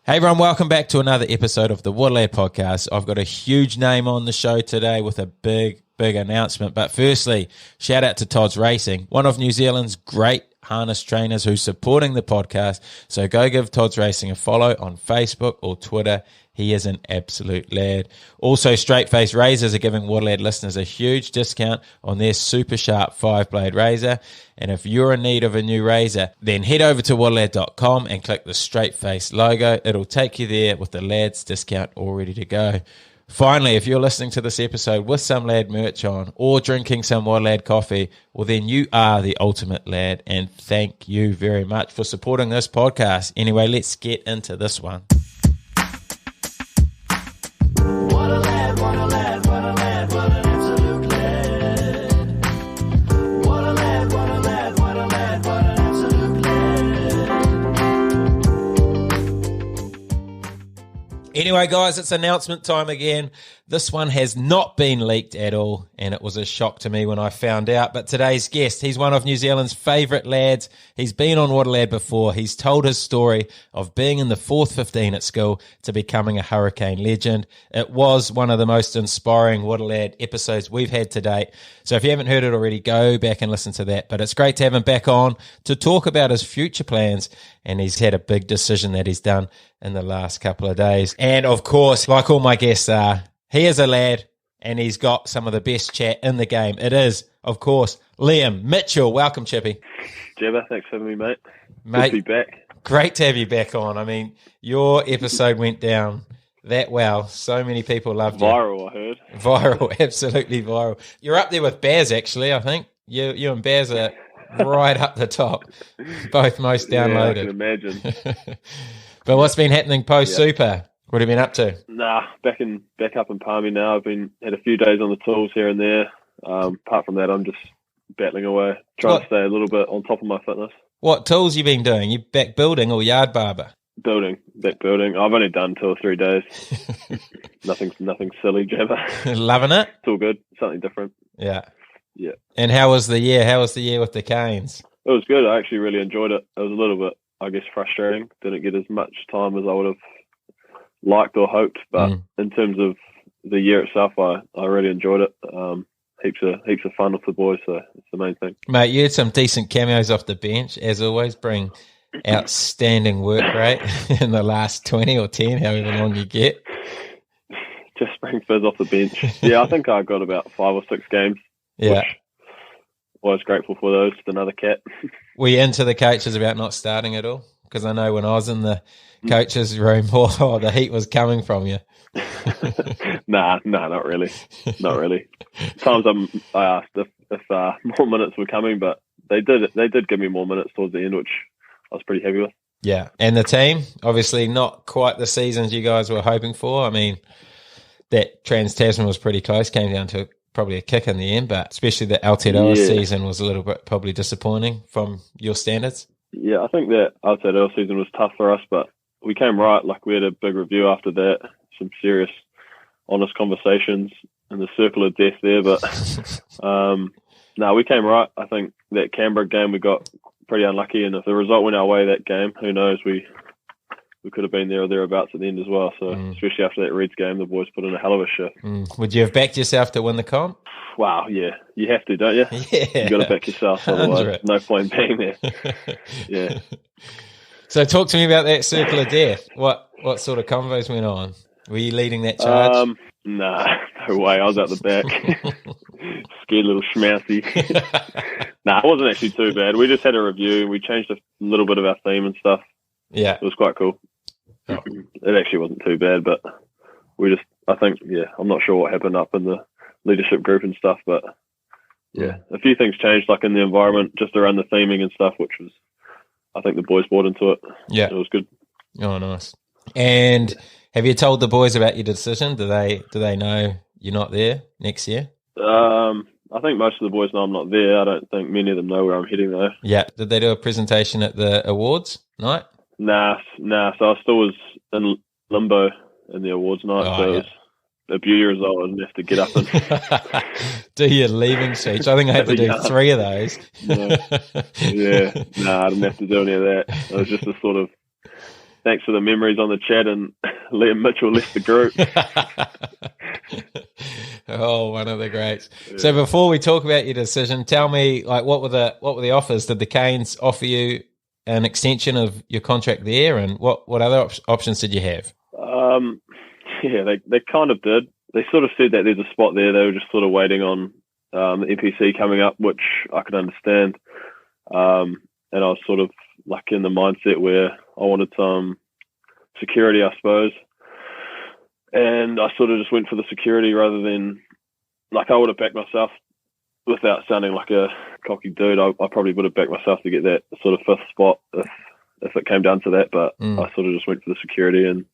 Hey everyone, welcome back to another episode of the Woodlad Podcast. I've got a huge name on the show today with a big announcement. But firstly, shout out to Todd's Racing, one of New Zealand's great harness trainers who's supporting the podcast. So go give Todd's Racing a follow on Facebook or Twitter. He is an absolute lad. Also, Straight Face Razors are giving Woodlad listeners a huge discount on their super sharp 5-blade razor. And if you're in need of a new razor, then head over to woodlad.com and click the Straight Face logo. It'll take you there with the lads discount all ready to go. Finally, if you're listening to this episode with some lad merch on or drinking some Woodlad coffee, well then you are the ultimate lad, and thank you very much for supporting this podcast. Anyway, let's get into this one. What a lad, what a lad, what a lad, what an absolute lad. What a lad, what a lad, what a lad, what an absolute lad. Anyway, guys, it's announcement time again. This one has not been leaked at all, and it was a shock to me when I found out. But today's guest, he's one of New Zealand's favourite lads. He's been on Woodlad before. He's told his story of being in the 4th 15 at school to becoming a Hurricane legend. It was one of the most inspiring Woodlad episodes we've had to date. So if you haven't heard it already, go back and listen to that. But it's great to have him back on to talk about his future plans, and he's had a big decision that he's done in the last couple of days. And of course, like all my guests are, he is a lad, and he's got some of the best chat in the game. It is, of course, Liam Mitchell. Welcome, Chippy. Jabba, thanks for having me, mate. Good to be back. Great to have you back on. I mean, your episode went down that well. So many people loved you. Viral, I heard. Viral, absolutely viral. You're up there with Baz, actually, I think. You and Baz are right up the top, both most downloaded. Yeah, I can imagine. But what's been happening post-Super? What have you been up to? Nah, back up in Palmy now. I've had a few days on the tools here and there. Apart from that, I'm just battling away, trying to stay a little bit on top of my fitness. What tools you been doing? You back building or yard barber? Back building. I've only done 2 or 3 days. nothing silly, Jabba. Loving it? It's all good. Something different. Yeah. Yeah. And how was the year? How was the year with the Canes? It was good. I actually really enjoyed it. It was a little bit, I guess, frustrating. Didn't get as much time as I would have liked or hoped, but in terms of the year itself, I really enjoyed it. Heaps of fun with the boys, so it's the main thing. Mate, you had some decent cameos off the bench, as always. Bring outstanding work rate in the last 20 or 10, however long you get. Just bring fizz off the bench. Yeah, I think I got about 5 or 6 games. Yeah. I was grateful for those. Just another cat. Were you into the coaches about not starting at all? Because I know when I was in the coach's room, the heat was coming from you. Nah, not really. Not really. Times I asked if more minutes were coming, but they did give me more minutes towards the end, which I was pretty happy with. Yeah. And the team, obviously not quite the seasons you guys were hoping for. I mean, that Trans-Tasman was pretty close, came down to probably a kick in the end, but especially the Aotearoa season was a little bit probably disappointing from your standards. Yeah, I think that Aotearoa season was tough for us, but we came right. Like, we had a big review after that, some serious, honest conversations in the circle of death there. But we came right. I think that Canberra game we got pretty unlucky, and if the result went our way that game, who knows? We could have been there or thereabouts at the end as well. So especially after that Reds game, the boys put in a hell of a shift. Would you have backed yourself to win the comp? Wow, yeah. You have to, don't you? Yeah. You got to back yourself, otherwise no point being there. Yeah. So talk to me about that circle of death. What sort of convos went on? Were you leading that charge? Nah, no way. I was at the back. Scared little schmousy. Nah, it wasn't actually too bad. We just had a review. We changed a little bit of our theme and stuff. Yeah. It was quite cool. Oh. It actually wasn't too bad, but I'm not sure what happened up in the leadership group and stuff, but yeah, a few things changed, like in the environment, just around the theming and stuff, which was, I think the boys bought into it. Yeah. It was good. Oh, nice. And have you told the boys about your decision? Do they know you're not there next year? I think most of the boys know I'm not there. I don't think many of them know where I'm heading though. Yeah. Did they do a presentation at the awards night? Nah. So I still was in limbo in the awards night. It was a beauty result. I didn't have to get up and do your leaving speech. I think I had to do 3 of those. Yeah. I didn't have to do any of that. It was just a sort of thanks for the memories on the chat, and Liam Mitchell left the group. Oh, one of the greats. Yeah. So before we talk about your decision, tell me, like, what were the offers? Did the Canes offer you an extension of your contract there, and what other options did you have? Yeah, they kind of did. They sort of said that there's a spot there. They were just sort of waiting on the NPC coming up, which I could understand. And I was sort of like in the mindset where I wanted some security, I suppose. And I sort of just went for the security rather than, like, I would have backed myself without sounding like a cocky dude. I probably would have backed myself to get that sort of fifth spot if it came down to that. But I sort of just went for the security, and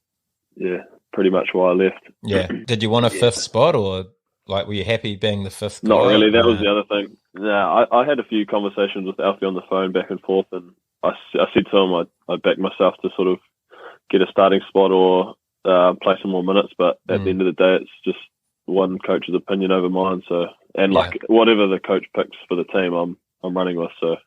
yeah, pretty much why I left. Yeah. Did you want a fifth spot, or like were you happy being the fifth guy? Not really. That was the other thing. No, I had a few conversations with Alfie on the phone back and forth, and I said to him I backed myself to sort of get a starting spot or play some more minutes, but at the end of the day, it's just one coach's opinion over mine. So, and like whatever the coach picks for the team, I'm running with. So,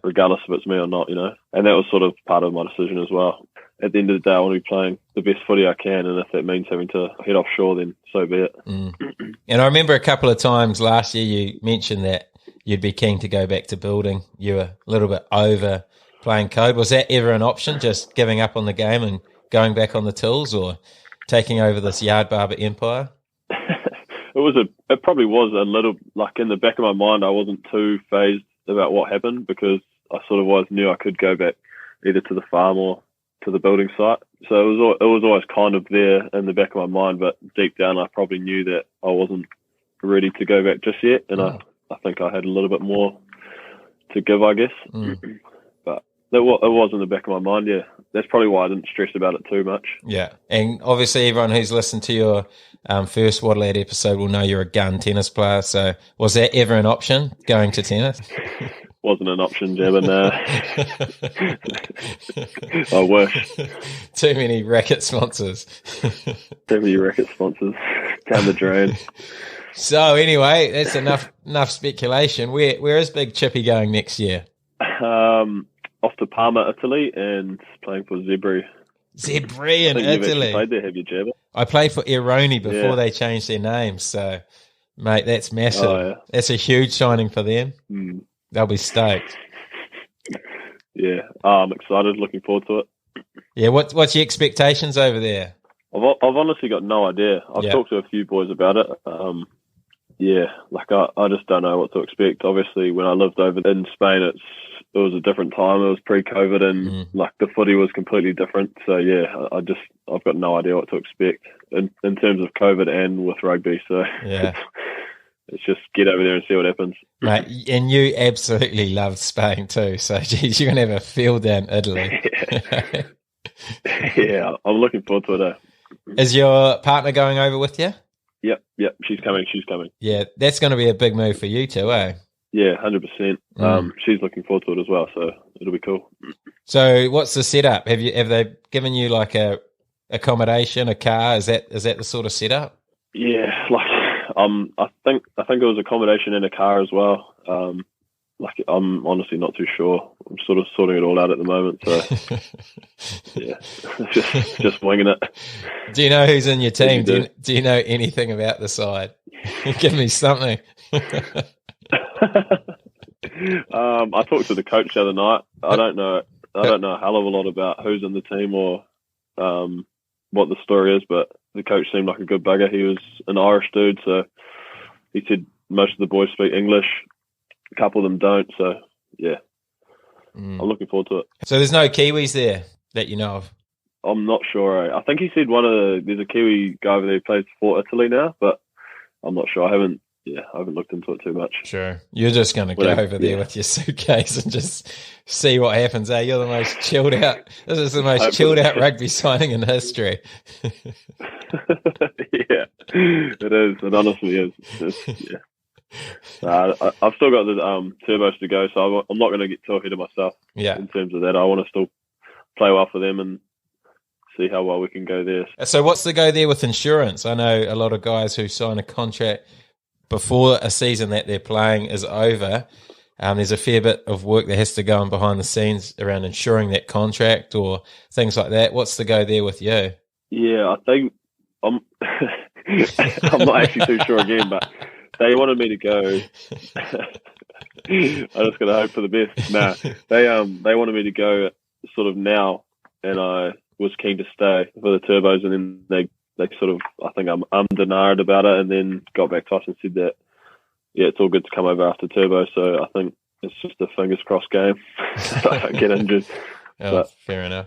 regardless if it's me or not, you know. And that was sort of part of my decision as well. At the end of the day, I want to be playing the best footy I can, and if that means having to head offshore, then so be it. And I remember a couple of times last year you mentioned that you'd be keen to go back to building. You were a little bit over playing code. Was that ever an option, just giving up on the game and going back on the tools, or taking over this yard barber empire? It probably was a little, like, in the back of my mind, I wasn't too phased about what happened, because I sort of always knew I could go back either to the farm or to the building site. So it was always kind of there in the back of my mind, but deep down I probably knew that I wasn't ready to go back just yet, and I think I had a little bit more to give, I guess. But it was in the back of my mind, yeah. That's probably why I didn't stress about it too much. Yeah, and obviously everyone who's listened to your first Waddle Lad episode will know you're a gun tennis player. So was that ever an option, going to tennis? Wasn't an option, Jabba, no. I wish. Too many racket sponsors. Too many racket sponsors. Down the drain. So anyway, that's enough speculation. Where is Big Chippy going next year? Off to Parma, Italy, and playing for Zebri. Zebri in Italy. You've played there, have you, Jabba? I played for Ironi before they changed their names. So, mate, that's massive. Oh, yeah. That's a huge signing for them. They'll be stoked. Yeah, I'm excited. Looking forward to it. Yeah, what's your expectations over there? I've honestly got no idea. I've talked to a few boys about it. I just don't know what to expect. Obviously, when I lived over in Spain, it was a different time. It was pre-COVID, and like the footy was completely different. So yeah, I've got no idea what to expect in terms of COVID and with rugby. So yeah, it's just get over there and see what happens. Mate, and you absolutely loved Spain too. So geez, you're gonna have a field down Italy. Yeah, I'm looking forward to it. Is your partner going over with you? Yep, she's coming. Yeah, that's going to be a big move for you too, eh? Yeah, 100%. She's looking forward to it as well, so it'll be cool. So, what's the setup? Have they given you like a accommodation, a car? Is that the sort of setup? Yeah, I think it was accommodation and a car as well. I'm honestly not too sure. I'm sort of sorting it all out at the moment. So yeah, just winging it. Do you know who's in your team? Do you know anything about the side? Give me something. I talked to the coach the other night. I don't know a hell of a lot about who's in the team or what the story is, but the coach seemed like a good bugger. He was an Irish dude, so he said most of the boys speak English. A couple of them don't, so yeah. I'm looking forward to it. So there's no Kiwis there that you know of? I'm not sure. I think he said there's a Kiwi guy over there who plays for Italy now, but I'm not sure. I haven't looked into it too much. Sure. You're just going to go over there with your suitcase and just see what happens, eh? You're the most chilled out. This is the most chilled out rugby signing in history. Yeah, it is. It honestly is. Yeah. I've still got the turbos to go, so I'm not going to get too ahead of myself in terms of that. I want to still play well for them and see how well we can go there. So what's the go there with insurance? I know a lot of guys who sign a contract before a season that they're playing is over. There's a fair bit of work that has to go on behind the scenes around ensuring that contract or things like that. What's the go there with you? Yeah, I think I'm I'm not actually too sure again, but they wanted me to go. I just got to hope for the best. Nah, they wanted me to go sort of now, and I was keen to stay for the Turbos, and then they sort of, I think I'm denied about it, and then got back to us and said that, yeah, it's all good to come over after Turbo. So I think it's just a fingers crossed game. I don't get injured. But, fair enough.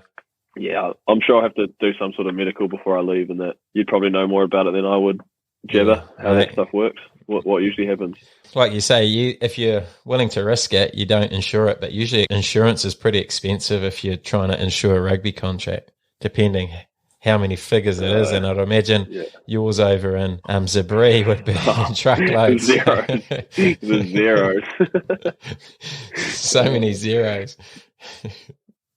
Yeah, I'm sure I have to do some sort of medical before I leave, and that you'd probably know more about it than I would, Jebba, how that stuff works, what usually happens. Like you say, if you're willing to risk it, you don't insure it, but usually insurance is pretty expensive if you're trying to insure a rugby contract, depending how many figures it is, and I'd imagine yours over in Zabri would be in truckloads. The zeros. So many zeros.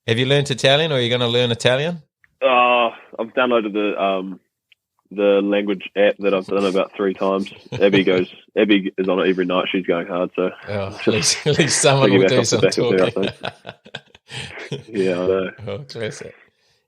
Have you learned Italian, or are you going to learn Italian? I've downloaded the language app that I've done about 3 times. Abby is on it every night. She's going hard, so at least someone will do some talking. Yeah, I know. Oh, classic.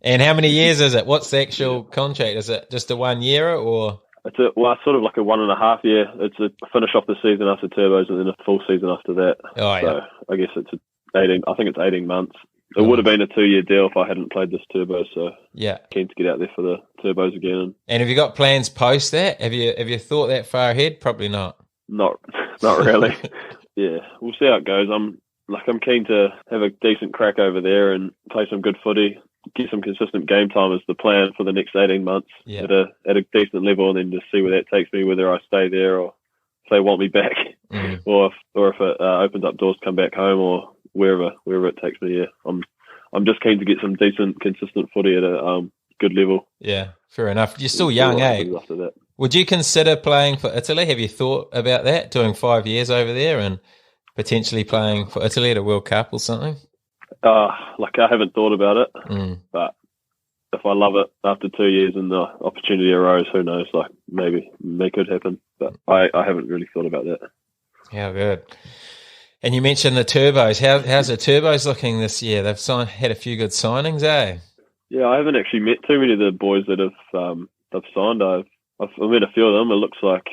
And how many years is it? What's the actual contract? Is it just a 1 year, or? It's sort of like a 1.5 year. It's a finish off the season after Turbos, and then a full season after that. Oh, yeah. So I guess it's 18. I think it's 18 months. It would have been a 2-year deal if I hadn't played this Turbo. So yeah, keen to get out there for the Turbos again. And have you got plans post that? Have you thought that far ahead? Probably not. Not really. Yeah, we'll see how it goes. I'm keen to have a decent crack over there and play some good footy. Get some consistent game time is the plan for the next 18 months at a decent level, and then just see where that takes me, whether I stay there or if they want me back, or if it opens up doors to come back home, or wherever it takes me. Yeah, I'm just keen to get some decent, consistent footy at a good level. Yeah, fair enough. You're still young, eh? After that. Would you consider playing for Italy? Have you thought about that, doing 5 years over there and potentially playing for Italy at a World Cup or something? I haven't thought about it, but if I love it after 2 years and the opportunity arose, who knows? Maybe it could happen, but I haven't really thought about that. How good. And you mentioned the Turbos. How's the Turbos looking this year? They've had a few good signings, eh? Yeah, I haven't actually met too many of the boys that have signed. I've met a few of them. It looks like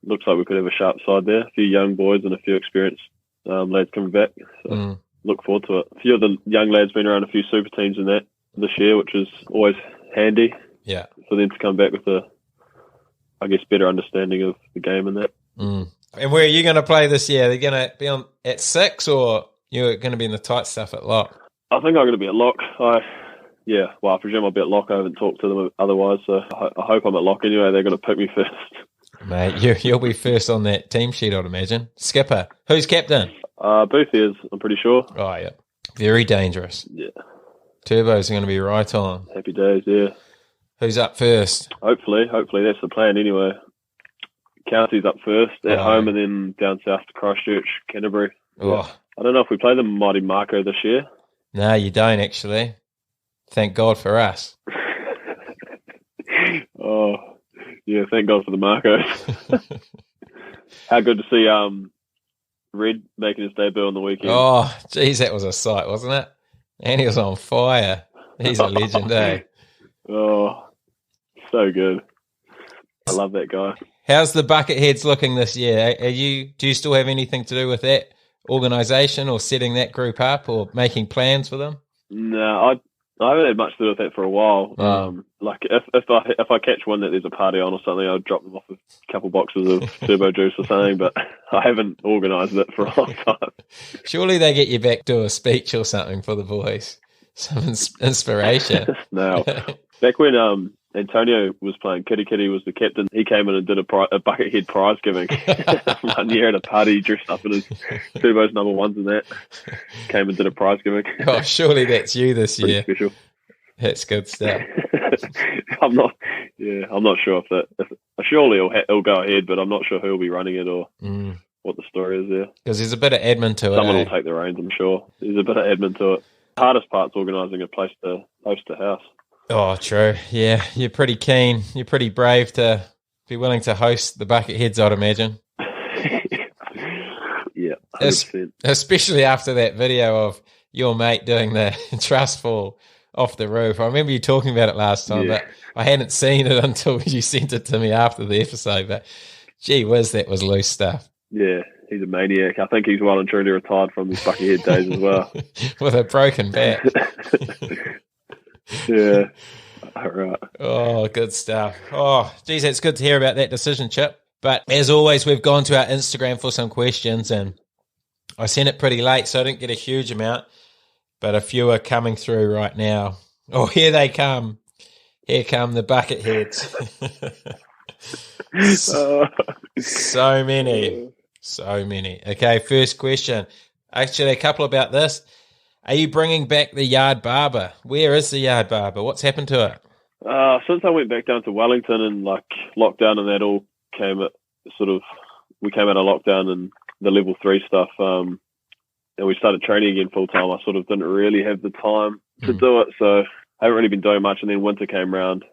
we could have a sharp side there. A few young boys and a few experienced lads coming back. So look forward to it. A few of the young lads been around a few super teams in that this year, which is always handy. Yeah, for them to come back with a, I guess, better understanding of the game and that. And where are you going to play this year? Are you going to be on at 6, or you're going to be in the tight stuff at lock? I think I'm going to be at lock. I presume I'll be at lock. I haven't talked to them otherwise, so I hope I'm at lock anyway. They're going to pick me first. Mate, you'll be first on that team sheet, I'd imagine. Skipper. Who's captain? Booth is, I'm pretty sure. Oh, yeah. Very dangerous. Yeah. Turbos are going to be right on. Happy days, yeah. Who's up first? Hopefully that's the plan anyway. County's up first at home, and then down south to Christchurch, Canterbury. Oh. Yeah. I don't know if we play the Mighty Marco this year. No, you don't actually. Thank God for us. Oh, yeah, thank God for the Marcos. How good to see Red making his debut on the weekend. Oh, geez, that was a sight, wasn't it? And he was on fire. He's a legend, eh? Oh, so good. I love that guy. How's the Bucketheads looking this year? Do you still have anything to do with that organisation, or setting that group up, or making plans for them? No, I haven't had much to do with that for a while. If I catch one that there's a party on or something, I'll drop them off a couple boxes of turbo juice or something, but I haven't organised it for a long time. Surely they get you back to a speech or something for the boys. Some inspiration. No. Back when Antonio was playing, Kitty was the captain, he came in and did a Buckethead prize giving. 1 year at a party, he dressed up in his Turbo's number ones and that. Came and did a prize giving. Oh, surely that's you this year. Special. That's good stuff. I'm not sure if surely it'll go ahead, but I'm not sure who'll be running it or what the story is there. Because there's a bit of admin to it. Someone will take the reins, I'm sure. There's a bit of admin to it. The hardest part's organising a place to host a house. Oh, true. Yeah, you're pretty keen. You're pretty brave to be willing to host the Bucketheads, I'd imagine. Yeah. 100%. Especially after that video of your mate doing the trust fall off the roof. I remember you talking about it last time, Yeah. but I hadn't seen it until you sent it to me after the episode. But gee whiz, that was loose stuff. Yeah, he's a maniac. I think he's well and truly retired from his Buckethead days as well. With a broken back. Yeah. All right. Oh, good stuff. Oh, geez, it's good to hear about that decision, Chip. But as always, we've gone to our Instagram for some questions, and I sent it pretty late, so I didn't get a huge amount, but a few are coming through right now. Oh, here they come. Here come the Bucketheads. So many. So many. Okay, first question. Actually, a couple about this. Are you bringing back the yard barber? Where is the yard barber? What's happened to it? Since I went back down to Wellington and like lockdown and that all came at we came out of lockdown and the level 3 stuff, and we started training again full time. I sort of didn't really have the time to do it, so I haven't really been doing much. And then winter came round,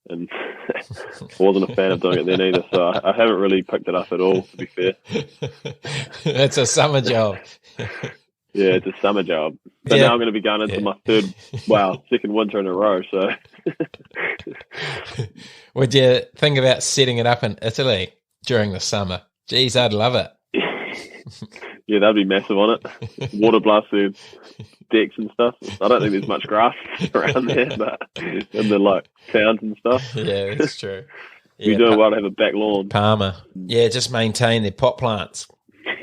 and wasn't a fan of doing it then either. So I haven't really picked it up at all, to be fair. It's a summer job. Yeah, it's a summer job. But now I'm going to be going into my second winter in a row. So, would you think about setting it up in Italy during the summer? Geez, I'd love it. Yeah, that'd be massive on it. Water blasted decks and stuff. I don't think there's much grass around there, but in the like towns and stuff. Yeah, that's true. You're doing well to have a back lawn. Palmer. Yeah, just maintain their pot plants.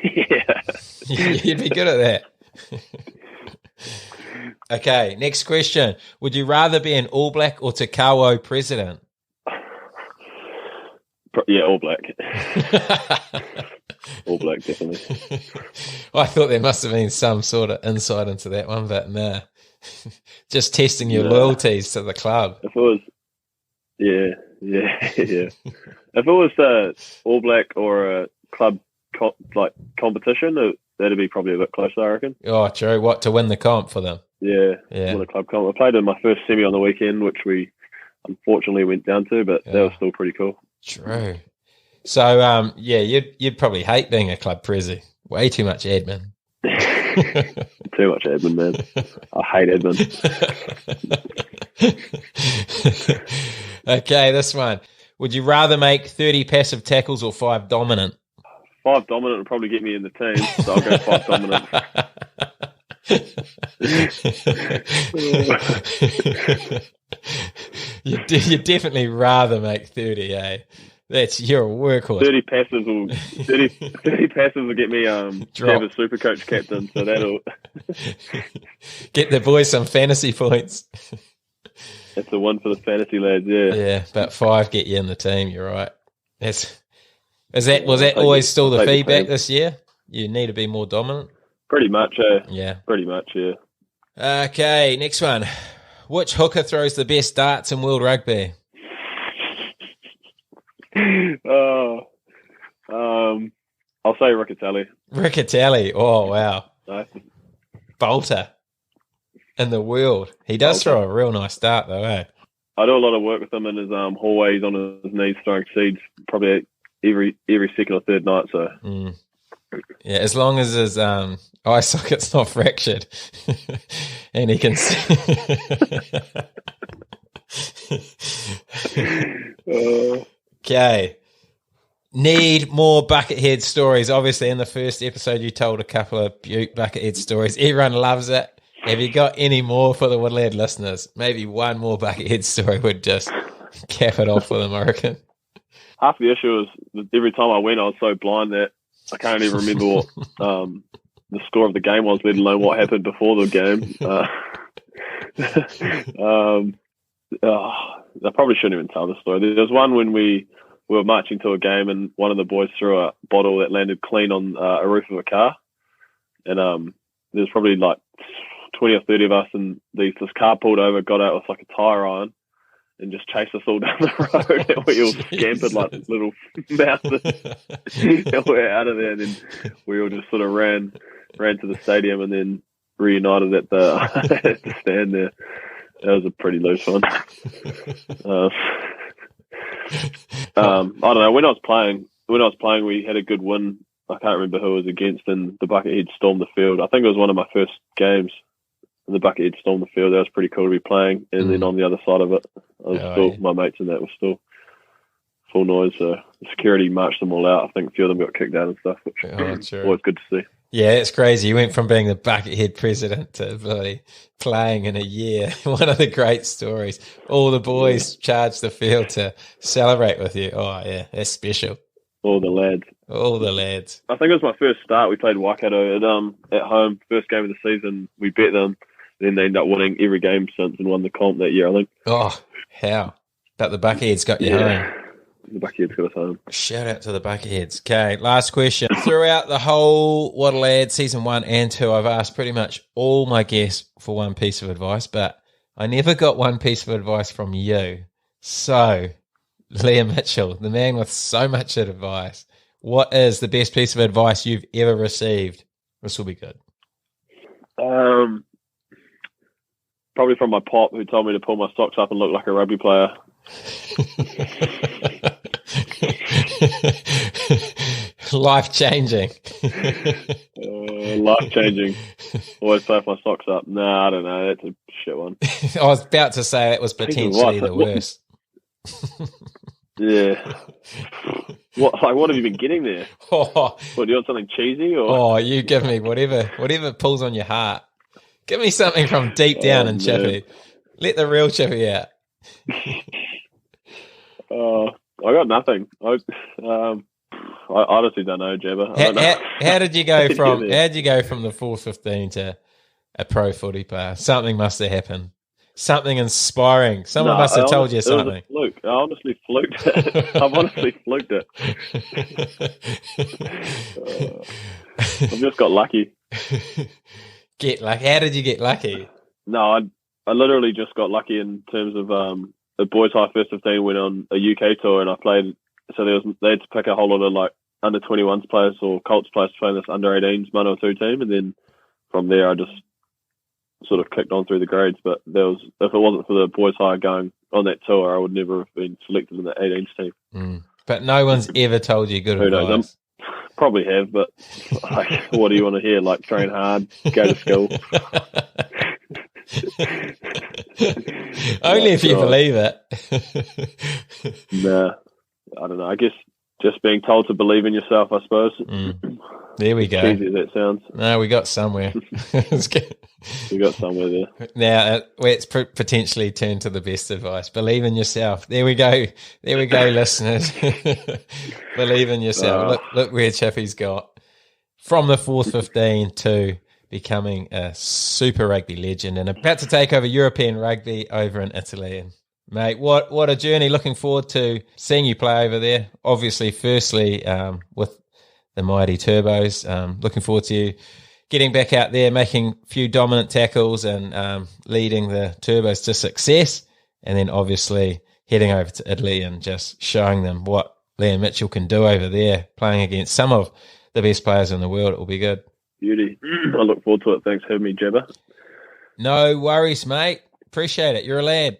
Yeah. You'd be good at that. Okay, next question. Would you rather be an All Black or Takao president? Yeah, All Black. All Black, definitely. I thought there must have been some sort of insight into that one, but nah. Just testing your loyalties to the club. If it was, yeah. If it was All Black or a club competition, that'd be probably a bit closer, I reckon. Oh, true. What, to win the comp for them? Yeah. Win a club comp. I played in my first semi on the weekend, which we unfortunately went down to, but that was still pretty cool. True. So, you'd probably hate being a club prezi. Way too much admin. Too much admin, man. I hate admin. Okay, this one. Would you rather make 30 passive tackles or 5 dominant? 5 dominant would probably get me in the team, so I'll go 5 dominant. You'd definitely rather make 30, eh? You're a workhorse. 30 passes will get me to have a super coach captain, so that'll get the boys some fantasy points. That's the one for the fantasy lads, yeah. Yeah, but 5 get you in the team, you're right. Was that always still the feedback this year? You need to be more dominant? Pretty much, yeah. Pretty much, yeah. Okay, next one. Which hooker throws the best darts in world rugby? I'll say Riccatelli. Riccatelli. Oh, wow. No. Bolter in the world. He does throw a real nice dart, though, eh? I do a lot of work with him in his hallways on his knees throwing seeds probably every second or third night. So yeah, as long as his eye socket's not fractured and he can Okay. Need more Buckethead stories. Obviously, in the first episode, you told a couple of Butte Buckethead stories. Everyone loves it. Have you got any more for the Woodland listeners? Maybe one more Buckethead story would just cap it off for them, I reckon. Half the issue is that every time I went, I was so blind that I can't even remember what the score of the game was, let alone what happened before the game. I probably shouldn't even tell the story. There was one when we were marching to a game and one of the boys threw a bottle that landed clean on a roof of a car. And there was probably like 20 or 30 of us, and this car pulled over, got out with like a tyre iron and just chased us all down the road, and we all scampered like little mouses and we're out of there. And then we all just sort of ran to the stadium and then reunited at the stand there. That was a pretty loose one. I don't know. When I was playing, we had a good win I can't remember who it was against, and the Buckethead stormed the field. I think it was one of my first games. And the Buckethead stormed the field. That was pretty cool to be playing. And then on the other side of it, my mates and that were still full noise. So the security marched them all out. I think a few of them got kicked out and stuff, which is always good to see. Yeah, it's crazy. You went from being the Buckethead president to bloody playing in a year. One of the great stories. All the boys charged the field to celebrate with you. Oh, yeah, that's special. All the lads. I think it was my first start. We played Waikato at home. First game of the season. We bet them. Then they ended up winning every game since and won the comp that year, I think. Oh, how? But the Bucketheads got you home. The Bucketheads got us home. Shout out to the Bucketheads. Okay, last question. Throughout the whole What a Lad season 1 and 2, I've asked pretty much all my guests for one piece of advice, but I never got one piece of advice from you. So, Liam Mitchell, the man with so much advice, what is the best piece of advice you've ever received? This will be good. Probably from my pop, who told me to pull my socks up and look like a rugby player. Life-changing. Life-changing. Always play with my socks up. Nah, I don't know. That's a shit one. I was about to say that was potentially the worst. Yeah. What have you been getting there? What, do you want something cheesy? Or? Oh, you give me whatever pulls on your heart. Give me something from deep down in Chippy. Let the real Chippy out. I got nothing. I honestly don't know, Jabba. How did you go from the 415 to a pro footy player? Something must have happened. Something inspiring. Someone must have told you something. It was a fluke. I honestly fluked it. I've honestly fluked it. I've just got lucky. Get lucky? How did you get lucky? No, I literally just got lucky in terms of the boys high first 15 went on a UK tour, and I played. So they had to pick a whole lot of like under 21s players or Colts players to play in this under 18s Manawatu team, and then from there I just sort of kicked on through the grades. But if it wasn't for the boys high going on that tour, I would never have been selected in the 18s team. But no one's ever told you good advice. Who knows? Probably have, but like, what do you want to hear? Like, train hard, go to school. Only if you believe it. Nah, I don't know. I guess just being told to believe in yourself, I suppose. There we go. As easy as that sounds. No, we got somewhere. We got somewhere there. Now, let's potentially turn to the best advice. Believe in yourself. There we go. There we go, listeners. Believe in yourself. Look where Chippy's got. From the 4th 15 to becoming a Super Rugby legend and about to take over European rugby over in Italy. And mate, what a journey. Looking forward to seeing you play over there. Obviously, firstly, with the mighty Turbos. Looking forward to you getting back out there, making a few dominant tackles and leading the Turbos to success. And then obviously heading over to Italy and just showing them what Liam Mitchell can do over there, playing against some of the best players in the world. It will be good. Beauty. I look forward to it. Thanks for having me, Jabba. No worries, mate. Appreciate it. You're a lad.